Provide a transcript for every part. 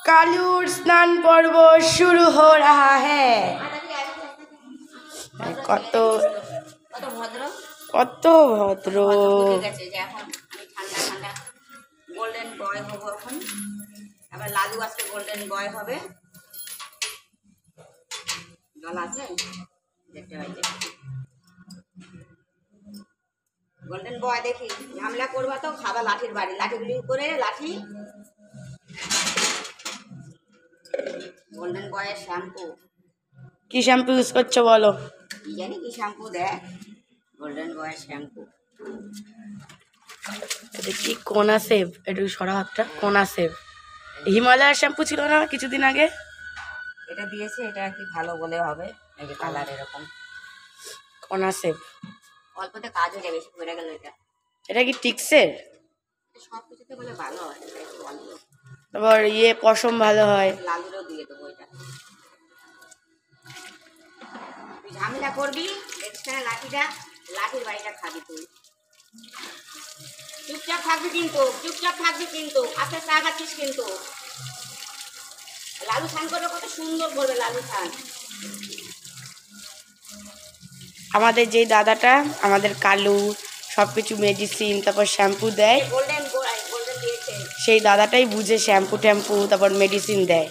कालूर स्नान पर्व शुरू हो रहा है। কত কত ভদ্র। গোল্ডেন বয় হবো এখন, আবার লালু আজকে গোল্ডেন বয় হবে। জল আছে দেখতে পাইছে গোল্ডেন বয়। দেখি ঝামেলা করবা তো খাবা লাঠির বাড়ি, লাঠিগুলি করে লাঠি। গোল্ডেন বয়ের শ্যাম্পু, কি শ্যাম্পু ইউজ করছো বলো? কি জানি কি শ্যাম্পু দেয়, গোল্ডেন বয়ের শ্যাম্পু। এটা কি কোনা সেভ, একটু সরা হাতটা। কোনা সেভ হিমালয়ের শ্যাম্পু ছিল না কিছুদিন আগে, এটা দিয়েছে, এটা কি ভালো বলে হবে। এই যে কালার এরকম কোনা সেভ, অল্পতে কাজ হয়ে যাবে, বেশি পড়ে গেল। এটা কি টিক্সের? সব কিছুতে বলে ভালো হয়, তারপর পশম ভালো হয়। লালুরও দিয়ে দেবো এটা। তুই ঝামেলা করবি এক্সট্রা লাঠিটা, লাঠির বাড়িটা খাবি তুই। চুপচাপ থাকবি কিন্তু, চুপচাপ থাকবি কিন্তু, আস্তে আস্তে আগাচ্ছিস কিন্তু। লালু খান করে কত সুন্দর করবে লালু খান। আমাদের যে দাদাটা, আমাদের কালু সব কিছু মেডিসিন তারপর শ্যাম্পু দেয়, গোল্ডেন দিয়েছে সেই দাদাটাই বুঝে শ্যাম্পু ট্যাম্পু তারপর মেডিসিন দেয়।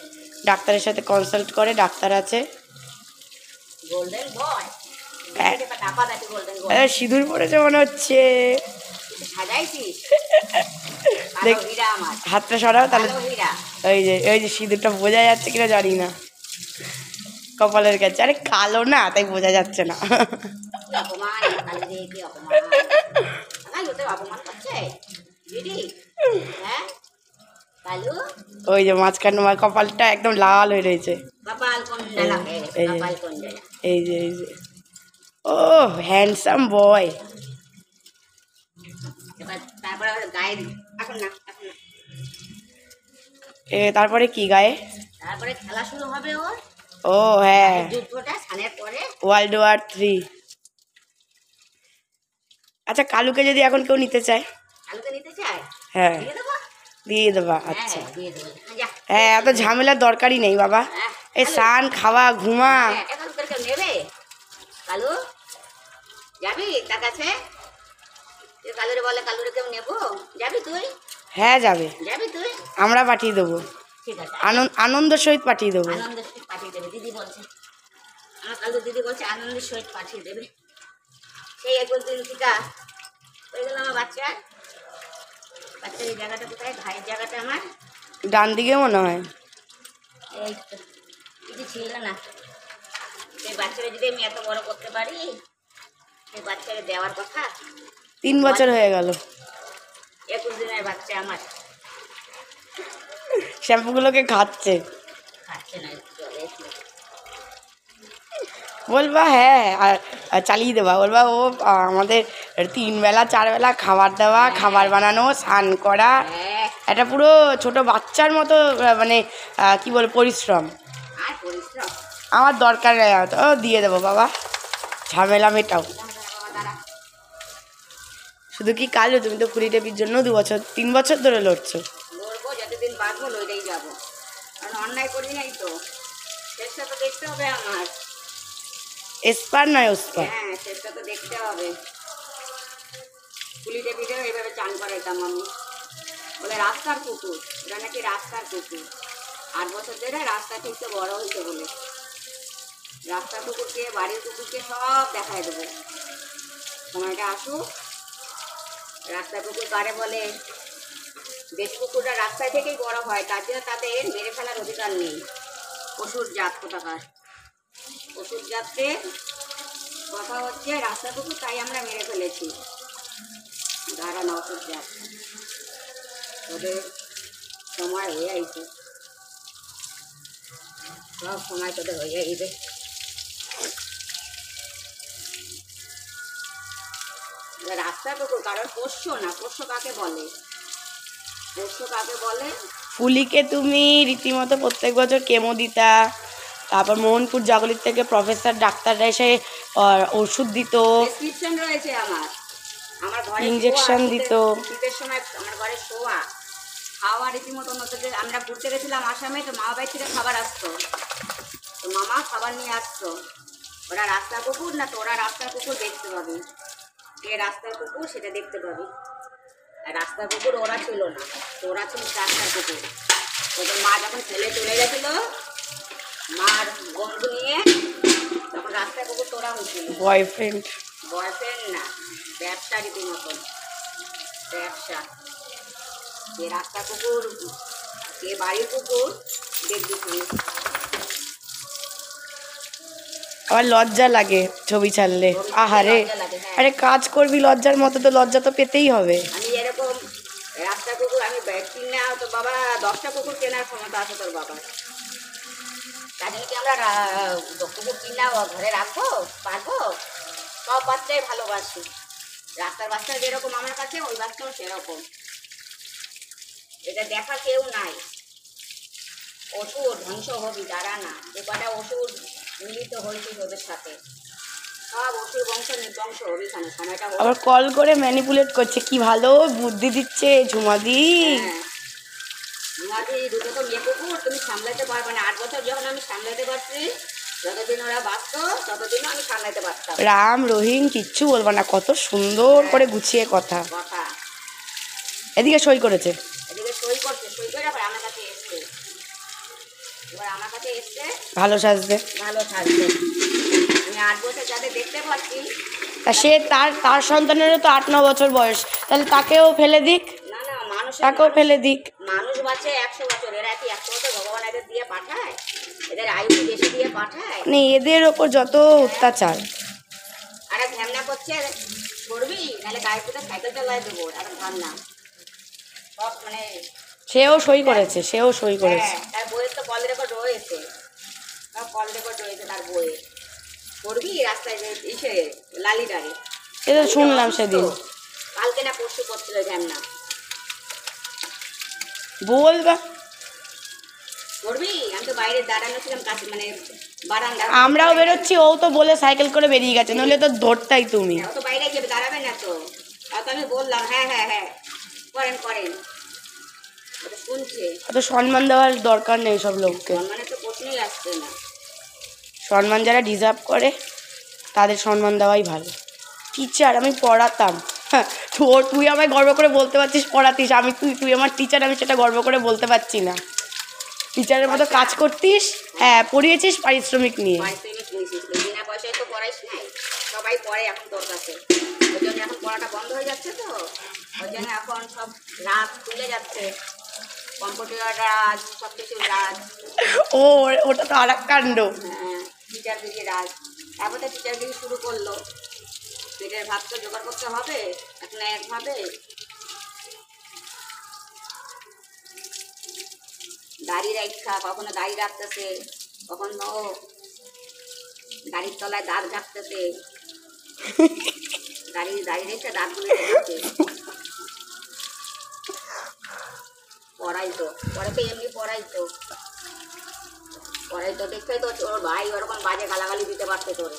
ডাক্তারের সাথে কনসাল্ট করে, ডাক্তার আছে। গোল্ডেন বয় সিঁদুর পড়েছে মনে হচ্ছে। সাজাইছিস দেখ হীরা আমার, হাতটা সরাও তাহলে। হীরা এই যে সিঁদুরটা বোঝা যাচ্ছে কিনা জানি না, কপালের কাছে। আরে কালো না তাই বোঝা যাচ্ছে না। অপমান, কি অপমান, অপমান করছে দিদি। হ্যাঁ কালু, ওই যে মাঝখানে আমার কপালটা একদম লাল হয়ে রয়েছে। কপাল কোন জেলা, কপাল কোন জেলা। এই যে ও হ্যান্ডসাম বয়। তারপরে গায়ে এখন না, এখন না। তারপরে কি গায়ে? তারপরে খেলা শুরু হবে ওর। ও হ্যাঁ, যুদ্ধটা সানের পরে, ওয়ার্ল্ড ওয়ার 3। আচ্ছা কালুকে যদি এখন কেউ নিতে চায়? কালুকে নিতে চায়? হ্যাঁ দিয়ে দেবা। আচ্ছা হ্যাঁ, এত ঝামেলার দরকারই নেই বাবা। এই স্নান খাওয়া ঘুমা। এখন তোর কেউ নেবে? কালু যাবি তার কাছে? কালুরে বলে কালুরে কেউ নেবো, যাবি তুই? হ্যাঁ যাবে, যাবি তুই? আমরা পাঠিয়ে দেবো, ঠিক আছে, আনন্দ সহিত পাঠিয়ে দেবো। আনন্দের সহিত পাঠিয়ে দেবে দিদি বলছে। আমার কালু দিদি বলছে আনন্দের সহিত পাঠিয়ে দেবে। সেই 21 দিন টিকা হয়ে গেল আমার বাচ্চার। বাচ্চার এই জায়গাটা কোথায়? ঘায়ের জায়গাটা আমার ডান দিকে মনে হয়। এই তো কিছু ছিল না। এই বাচ্চারা যদি আমি এত বড় করতে পারি, এই বাচ্চাকে দেওয়ার কথা। 3 বছর হয়ে গেল 21 দিনের বাচ্চা আমার। শ্যাম্পুগুলোকে খাচ্ছে না, চলে বলবা। হ্যাঁ আর চালিয়ে দেবা, বলবা ও আমাদের 3 বেলা 4 বেলা খাবার দেওয়া, খাবার বানানো, স্নান করা, এটা পুরো ছোট বাচ্চার মতো মানে কি বল পরিশ্রম। আমার দরকার নেই, ও দিয়ে দেবো বাবা, ঝামেলা মেটাও। শুধু কি কালু, তুমি তো ফুলি টেপির জন্য 3 বছর ধরে লড়ছো। লড়বো যতদিন বাঁচবো, লড়েই যাবো, কারণ অন্যায় করি নাই তো। চেষ্টা তো দেখতে হবে আমার। এসপার নয় ওসপার। হ্যাঁ চেষ্টা তো দেখতে হবে। ফুলি টেপিতেও এইভাবে চান করাইতাম আমি। বলে রাস্তার কুকুর, এটা নাকি রাস্তার কুকুর। 8 বছর ধরে রাস্তা থেকে বড় হয়েছে বলে। রাস্তার কুকুরকে, বাড়ির কুকুরকে সব দেখায় দেবো। সময়টা আসুক। রাস্তার কুকুর কারে বলে? দেশি কুকুররা রাস্তায় থেকেই বড় হয়, তার জন্য তাদের মেরে ফেলার অধিকার নেই। পশুর জাত কোথাকার, পশুর জাতের কথা হচ্ছে রাস্তার কুকুর, তাই আমরা মেরে ফেলেছি। যারা নতুন জাত, ওদের সময় হয়ে আইছে, সব সময় তোদের হয়ে আইবে। রাস্তার কুকুর কারণ পোষ্য না। পোষ্য কাকে বলে? পোষ্য কাকে বলে? ফুলিকে তুমি রীতিমতো প্রত্যেক বছর কেমো দিতা, তারপর মোহনপুর জাগলিক থেকে প্রফেসর ডাক্তাররা এসে ওষুধ দিত, প্রেসক্রিপশন রয়েছে আমার। আমার ঘরে ইনজেকশন দিত। শীতের সময় আমার ঘরে শোয়া, খাওয়া রীতিমতন হতো যে আমরা ঘুরতে গেছিলাম আসামে, তো মামা বাড়ি থেকে খাবার আসতো, তো মামা খাবার নিয়ে আসতো। ওরা রাস্তার কুকুর না, তো ওরা রাস্তার কুকুর দেখতে পাবে, কে রাস্তার কুকুর সেটা দেখতে পাবে। আর রাস্তার কুকুর ওরা ছিল না, তো ওরা ছিল রাস্তার কুকুর। ওদের মা যখন ছেলে চলে গেছিলো মার বন্ধু নিয়ে, তখন রাস্তার কুকুর তোরা হয়েছিল। বয়ফ্রেন্ড বয়ফ্রেন্ড না, ব্যবসা রীতিমতন ব্যবসা। যে রাস্তা কুকুর কে বাড়ির কুকুর দেখবি তুই। আবার লজ্জা লাগে ছবি ছাড়লে, আহারে। লজ্জা লাগে, হ্যাঁ। আরে কাজ করবি লজ্জার মতো, তো লজ্জা তো পেতেই হবে। আমি এরকম রাস্তা কুকুর আমি কিনা তো বাবা 10টা কুকুর কেনার ক্ষমতা আছে তোর বাবার। তার জন্য কি আমরা কুকুর কিনা ঘরে রাখবো পারবো? সব বাচ্চাই ভালোবাসি, রাস্তার বাচ্চা যেরকম আমার কাছে ওই বাচ্চাও সেরকম। এটা দেখা কেউ নাই। ওষুধ ধ্বংস হবি দাঁড়া না, এ কটা ওষুধ মিলিত হয়েছে ওদের সাথে, সব ওষুধ বংশ নির্বংশ হবি খানে সময়টা। আবার কল করে ম্যানিপুলেট করছে, কি ভালো বুদ্ধি দিচ্ছে ঝুমাদি। ঝুমাদি দুটো তো মেয়ে কুকুর, তুমি সামলাতে পারবে না। 8 বছর যখন আমি সামলাতে পারছি, যতদিন ওরা বাঁচতো ততদিনও আমি সামলাতে পারতাম। রাম রহিম কিচ্ছু বলবো না, কত সুন্দর করে গুছিয়ে কথা। কথা এদিকে সই করেছে, এদিকে সই করছে, সই করে আবার আমার কাছে এসছে। এবার আমার কাছে এসছে ভালো সাজবে। ভালো থাকবে। আমি 8 বছর যাদের দেখতে পাচ্ছি, তা সে তার সন্তানেরও তো 8-9 বছর বয়স, তাহলে তাকেও ফেলে দিক, না না মানুষ তাকেও ফেলে দিক। মানুষ বাঁচে 100 বছর, এরা কি 100 বছর ভগবান এদের দিয়ে পাঠায়? এদের আয়ু বেশি দিয়ে পাঠায়? মানে এদের ওপর যত অত্যাচার। আরে ঘ্যামনা করছে, করবি নাহলে গায়ে পুরো সাইকেল চালাই দেবো, এখন ঘামনা সব মানে। সেও সই করেছে, সেও সই করেছে। হ্যাঁ, তার বইয়ের তো কল রেকর্ড রয়েছে, সব কল রেকর্ড রয়েছে তার বইয়ে। করবি রাস্তায় যে ইসে লালিটারে, সে তো শুনলাম সেদিন। কালকে না পরশু করছিল ঘ্যামনা। বলবা করবি? আমি তো বাইরে দাঁড়ানো ছিলাম কাছে, মানে বারান্দা। আমরাও বেরোচ্ছি, ও তো বলে সাইকেল করে বেরিয়ে গেছে, নইলে তো ধরতাই তুমি। ও তো বাইরে গিয়ে দাঁড়াবে না তো, তাও তো আমি বললাম হ্যাঁ হ্যাঁ হ্যাঁ করেন করেন, ও তো শুনছে। অত সম্মান দেওয়ার দরকার নেই সব লোককে। সম্মানের তো প্রশ্নই আসছে না। সম্মান যারা ডিজার্ভ করে তাদের সম্মান দেওয়াই ভালো। টিচার আমি পড়াতাম, হ্যাঁ তুই আমায় গর্ব করে বলতে পারছিস পড়াতিস, আমি তুই আমার টিচার, আমি সেটা গর্ব করে বলতে পারছি না। টিচারের মতো কাজ করতিস, হ্যাঁ পড়িয়েছিস পারিশ্রমিক নিয়ে। পারিশ্রমিক নিয়েছিস, বিনা পয়সায় তো পড়াইস নাই, সবাই পড়ে এখন তোর কাছে। ওই জন্য এখন পড়াটা বন্ধ হয়ে যাচ্ছে, তো ওই জন্য এখন সব রাত তুলে যাচ্ছে, কম্পিউটার রাজ, সব কিছু রাজ। ও ওটা তো আর এক কাণ্ড। হ্যাঁ, টিচারগিরি রাজ। তারপর তো টিচারগিরি শুরু করলো, পেটের ভাত তো জোগাড় করতে হবে এখন একভাবে। দাড়ি রাখা, কখনো দাড়ি রাখতেছে, কখনো গাড়ির তলায় দাঁত ঘাটতেছে, দাড়ি রেখে দাঁতগুলো রেখেছে। পড়াইতো এমনি পড়াইতো দেখতে তো তোর ভাই ওরকম বাজে গালাগালি দিতে পারছে তোরে,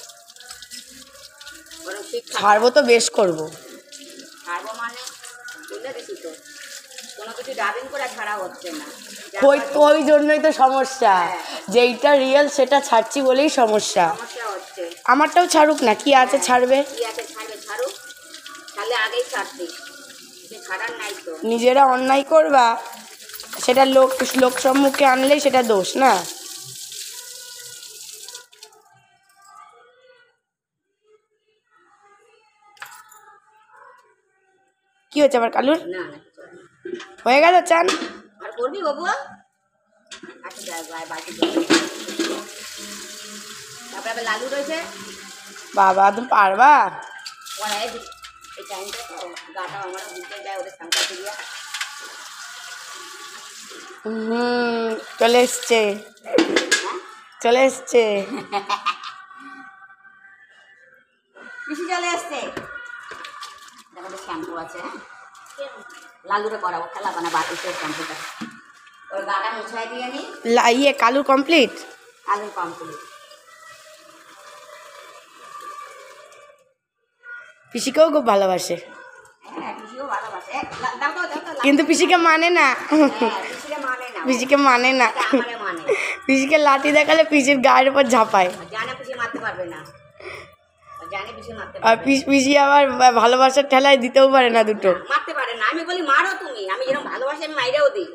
ওরকম শিক্ষা। ছাড়বো তো বেশ করবো। ছাড়বো মানে বুঝলে দিছি তো, কোনো কিছু ডাবিং করে ছাড়া হচ্ছে না। ওই জন্যই তো সমস্যা, যেইটা রিয়েল সেটা ছাড়ছি বলেই সমস্যা। সমস্যা হচ্ছে। আমারটাও ছাড়ুক না, কি আছে ছাড়বে। কি আছে ছাড়বে, ছাড়ুক, তাহলে আগেই ছাড়তি, ছাড়ার নাই তো। নিজেরা অন্যায় করবা, সেটা লোক সম্মুখে আনলেই সেটা দোষ না। কি হচ্ছে আবার কালুর? না হয়ে গেল চান? আর করবি বাবু? আচ্ছা যাই বাকি। তারপরে আবার লালু রয়েছে। বাবা তুমি পারবা? পড়াই এই টাইমটা তো গাটা আমার ঘুরতে যায়, ওদের সামনে দিয়ে। চলে এসছে, চলে এসছে। বেশি চলে আসছে। দেখো শ্যাম্পু আছে, লালুরে করাবো, খেলাবো না বাকি শ্যাম্পুটা। ওর গাটা মুছাই দিয়ে নি। কালু কমপ্লিট, আলু কমপ্লিট। পিসিকেও খুব ভালোবাসে। হ্যাঁ পিসিও ভালোবাসে দাও তো কিন্তু পিসিকে মানে না, পিসিরে মানে না, পিসিকে মানে না, আমারে মানে পিসিকে লাঠি দেখালে পিসির গায়ের উপর ঝাঁপায়। জানে পিসি মারতে পারবে না, জানে পিসি মারতে আর পারবে পিসি আবার ভালোবাসার ঠেলায় দিতেও পারে না দুটো। মারতে পারে না। আমি বলি মারো তুমি, আমি যেরকম ভালোবাসি আমি মাইরেও দিই,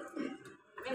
আমি